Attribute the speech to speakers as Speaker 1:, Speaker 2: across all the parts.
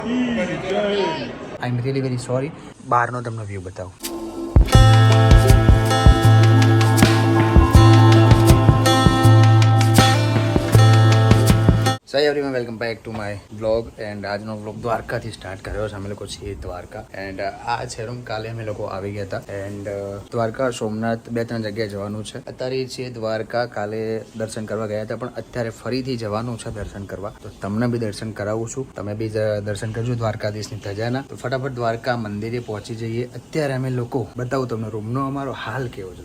Speaker 1: I am really very sorry. બહારનો તમને view બતાવું. So everyone, welcome back to my blog. And આજનો blog દ્વારકાથી સ્ટાર્ટ કર્યો છે. અમે લોકો છીએ દ્વારકા. એન્ડ આ છે રૂમ. કાલે અમે લોકો આવી ગયા હતા. એન્ડ દ્વારકા, સોમનાથ 2-3 જગ્યાએ જવાનું છે. અત્યારે છીએ દ્વારકા. કાલે દર્શન કરવા ગયા હતા, પણ અત્યારે ફરીથી જવાનું છે દર્શન કરવા. તો તમને બી દર્શન કરાવું છું. તમે બી દર્શન કરજો દ્વારકાધીશની ધજાના. તો ફટાફટ દ્વારકા મંદિરે પહોંચી જઈએ. અત્યારે અમે લોકો બતાવું તમને રૂમનો અમારો હાલ કેવો છે.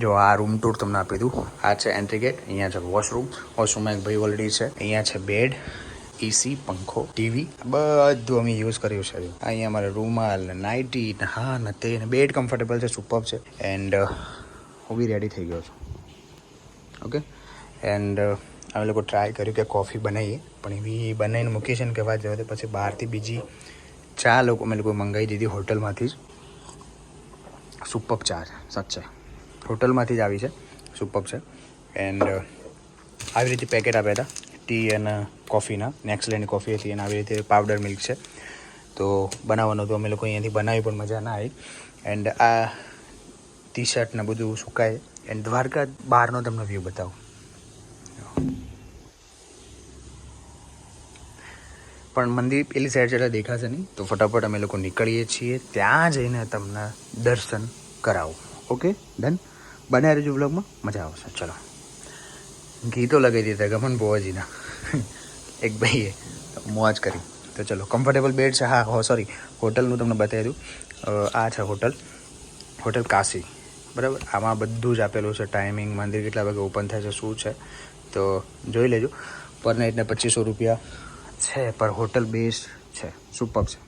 Speaker 1: જો આ રૂમ ટૂર તમને આપી દઉં. આ છે એન્ટ્રી ગેટ. અહીંયા છે વોશરૂમ. વોશરૂમમાં એક ભાઈ ઓલરેડી છે. અહીંયા છે બેડ, એસી, પંખો, ટીવી, બધું અમે યુઝ કર્યું છે. અહીંયા અમારે રૂમાલ, નાઇટી, હા ને તે બેડ કમ્ફર્ટેબલ છે, સુપર છે. એન્ડ હું બી રેડી થઈ ગયો છું. ઓકે. એન્ડ અમે લોકો ટ્રાય કર્યું કે કોફી બનાવીએ, પણ એવી બનાવીને મૂકી છે ને કે વાત જવા. પછી બહારથી બીજી ચા અમે લોકો મંગાવી દીધી હોટલમાંથી જ. સુપર ચા છે, સાચે હોટલમાંથી જ આવી છે. સુપર છે. એન્ડ આવી રીતે પેકેટ આપ્યા હતા ટી અને કોફીના. નેક્સ્ટલેન્ડની કોફી હતી અને આવી રીતે પાવડર મિલ્ક છે. તો બનાવવાનું હતું. અમે લોકો અહીંયાથી બનાવી, પણ મજા ના આવી. એન્ડ આ ટી શર્ટ ને બધું સુકાય. એન્ડ દ્વારકા બહારનો તમને વ્યૂ બતાવું. પણ મંદિર પેલી સાઈડ છે એટલે દેખાશે નહીં. તો ફટાફટ અમે લોકો નીકળીએ છીએ. ત્યાં જઈને તમને દર્શન કરાવું. Okay, done. બનાવી રહેજો બ્લોગમાં, મજા આવશે. ચલો, ગીતો લગાવી દીધા ગમન બોવાજીના. એક ભાઈએ મોજ કરી. તો ચલો, કમ્ફર્ટેબલ બેડ છે. હા સોરી, હોટલનું તમને બતાવી દઉં. આ છે હોટલ, હોટલ કાશી. બરાબર. આમાં બધું જ આપેલું છે. ટાઈમિંગ, મંદિર કેટલા વાગે ઓપન થાય છે, શું છે, તો જોઈ લેજો. પર નાઇટને 2500 રૂપિયા છે. પર હોટલ બેસ્ટ છે, સુપર છે.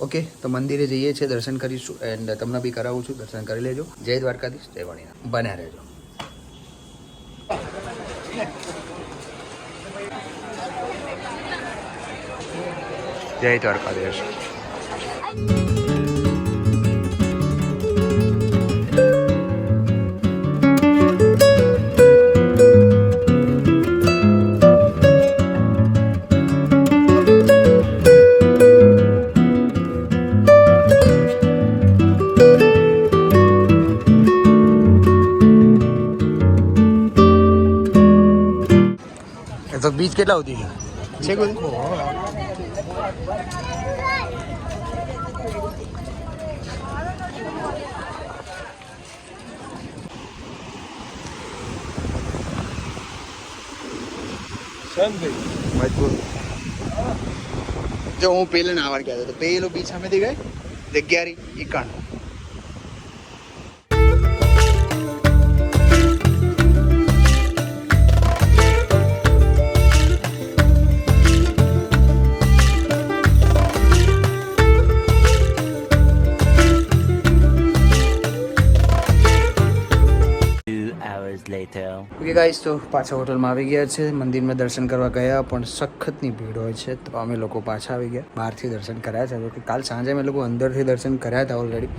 Speaker 1: ઓકે, તો મંદિરે જઈએ છીએ, દર્શન કરીશું. એન્ડ તમને બી કરાવું છું. દર્શન કરી લેજો. જય દ્વારકાધીશ, જય વાણીનાથ. બન્યા રહેજો. જય દ્વારકાધીશ. તો બીચ કેટલા સુધી છે? કોઈ મજબૂર. જો હું પેલે નાવા ગયા હતો, તો પેલો બીચ સામેથી ગઈ જગ્યારી ઈકાણ. ઓકે ગાઈસ, તો પાછા હોટલમાં આવી ગયા છે. મંદિરમાં દર્શન કરવા ગયા, પણ સખતની ભીડ હોય છે. તો અમે લોકો પાછા આવી ગયા. બહારથી દર્શન કર્યા છે. કે કાલ સાંજે અમે લોકો અંદરથી દર્શન કર્યા હતા ઓલરેડી.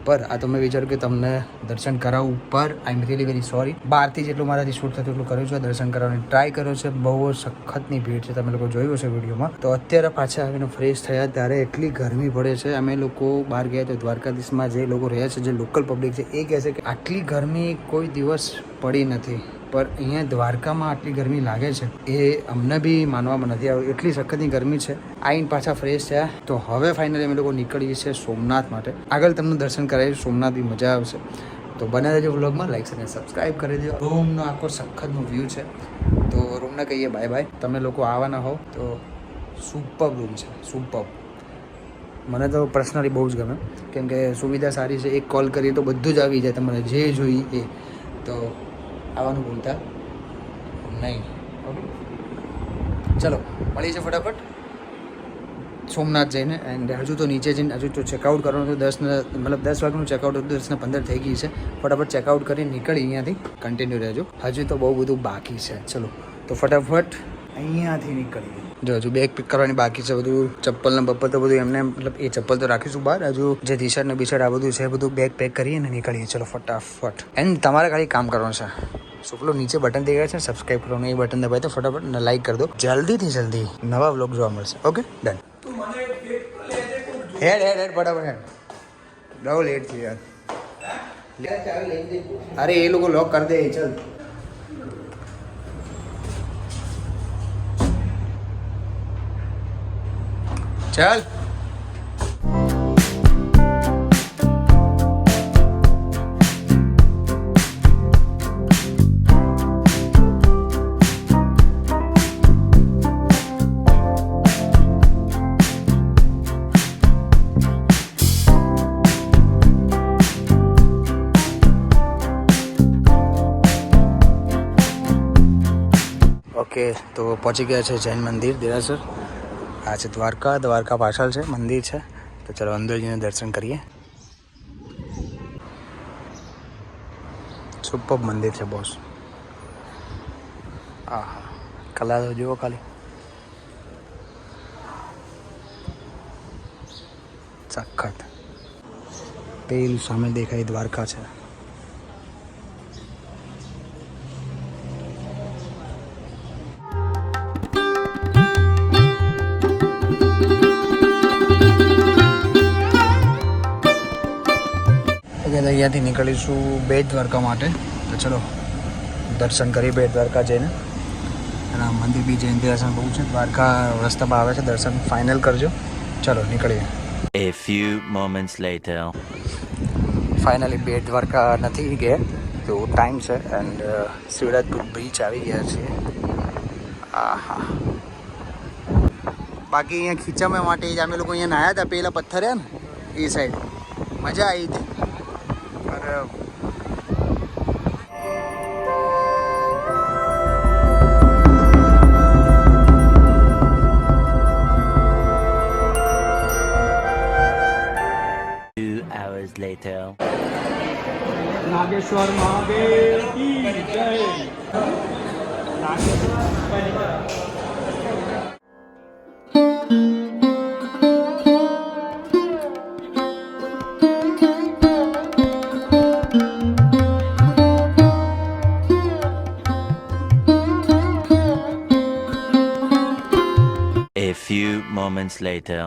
Speaker 1: પર આ તો મેં વિચાર્યું કે તમને દર્શન કરાવું. પર આઈ એમ રિયલી વેરી સોરી. બહારથી જેટલું મારાથી શૂટ થતું એટલું કર્યું છે. દર્શન કરવાની ટ્રાય કર્યો છે. બહુ સખતની ભીડ છે, તમે લોકો જોયું હશે વિડીયોમાં. તો અત્યારે પાછા આવીને ફ્રેશ થયા ત્યારે એટલી ગરમી પડે છે. અમે લોકો બહાર ગયા તો દ્વારકાધીશમાં જે લોકો રહ્યા છે, જે લોકલ પબ્લિક છે, એ કહે છે કે આટલી ગરમી કોઈ દિવસ પડી નથી. પર અહીંયા દ્વારકામાં આટલી ગરમી લાગે છે એ અમને બી માનવામાં નથી આવ્યું. એટલી સખતની ગરમી છે. આવીને પાછા ફ્રેશ થયા. તો હવે ફાઇનલી અમે લોકો નીકળીએ છીએ સોમનાથ માટે. આગળ તમને દર્શન કરાવીશું. સોમનાથ બી મજા આવશે. તો બને રહેજો વ્લોગમાં. લાઈક અને સબસ્ક્રાઈબ કરી દો. રૂમનો આખો સખતનો વ્યૂ છે. તો રૂમને કહીએ બાય બાય. તમે લોકો આવવાના હો તો સુપર રૂમ છે, સુપર. મને તો પર્સનલી બહુ જ ગમે, કેમ કે સુવિધા સારી છે. એક કોલ કરીએ તો બધું જ આવી જાય, તમારે જે જોઈએ એ. તો આવવાનું ભૂલતા નહીં. ઓકે. ચલો મળી છે ફટાફટ સોમનાથ જઈને. એન્ડ હજુ તો નીચે જઈને હજુ તો ચેકઆઉટ કરવાનું હતું 10 વાગ્યાનું ચેકઆઉટ હતું, 10:15 થઈ ગઈ છે. ફટાફટ ચેકઆઉટ કરીને નીકળી અહીંયાથી. કન્ટિન્યુ રહેજો, હજુ તો બહુ બધું બાકી છે. ચલો તો ફટાફટ અહીંયાથી નીકળીએ. જો હજુ બેગ પિક કરવાની બાકી છે, બધું ચપ્પલ ને બપ્પલ તો બધું એમને મતલબ એ ચપ્પલ તો રાખીશું બહાર. હજુ જે ટી શર્ટ ને બી-શર્ટ આ બધું છે બધું બેગ પેક કરીએ ને નીકળીએ. ચલો ફટાફટ. એન્ડ તમારે ખાલી કામ કરવાનું છે. પેલું નીચે બટન દેખાય છે સબસ્ક્રાઈબ કરવાનું, એ બટન દબાય તો ફટાફટ લાઈક કરી દો. જલ્દીથી જલ્દી નવા વ્લોગ જોવા મળશે. Okay done. હેડ ફટાફટ હેડ. બહુ લેટ થઈ યાર. અરે એ લોકો લોક કરી દે. ચલ ચાલ. ઓકે તો પહોંચી ગયા છે જૈન મંદિર દેરાસર. આ છે દ્વારકા પાછળ છે મંદિર છે. તો ચલો અંદર જઈને દર્શન કરીએ. સુપર મંદિર છે બોસ. આહા કલા તો જુઓ ખાલી. સખત. પેલું સામે દેખાય દ્વારકા છે. અહીંયાથી નીકળીશું બેટ દ્વારકા માટે. તો ચલો દર્શન કરીએ બેટ દ્વારકા જઈને. અને આ મંદિર બી જૈન દેરાસર બહુ છે. દ્વારકા રસ્તામાં આવે છે, દર્શન ફાઇનલ કરજો. ચલો નીકળીએ.
Speaker 2: A few moments later.
Speaker 1: Finally Bet Dwarka નથી ગયા તો ટાઈમ છે. એન્ડ શિવરાજપુર બીચ આવી ગયા છીએ. આહા બાકી અહીંયા ખીચામાં માટે જ અમે લોકો અહીંયા નાહ્યા હતા. પેલા પથ્થર હે ને એ સાઈડ મજા આવી હતી.
Speaker 2: Later.
Speaker 3: नागेश्वर महादेव की जय.
Speaker 2: A few moments later.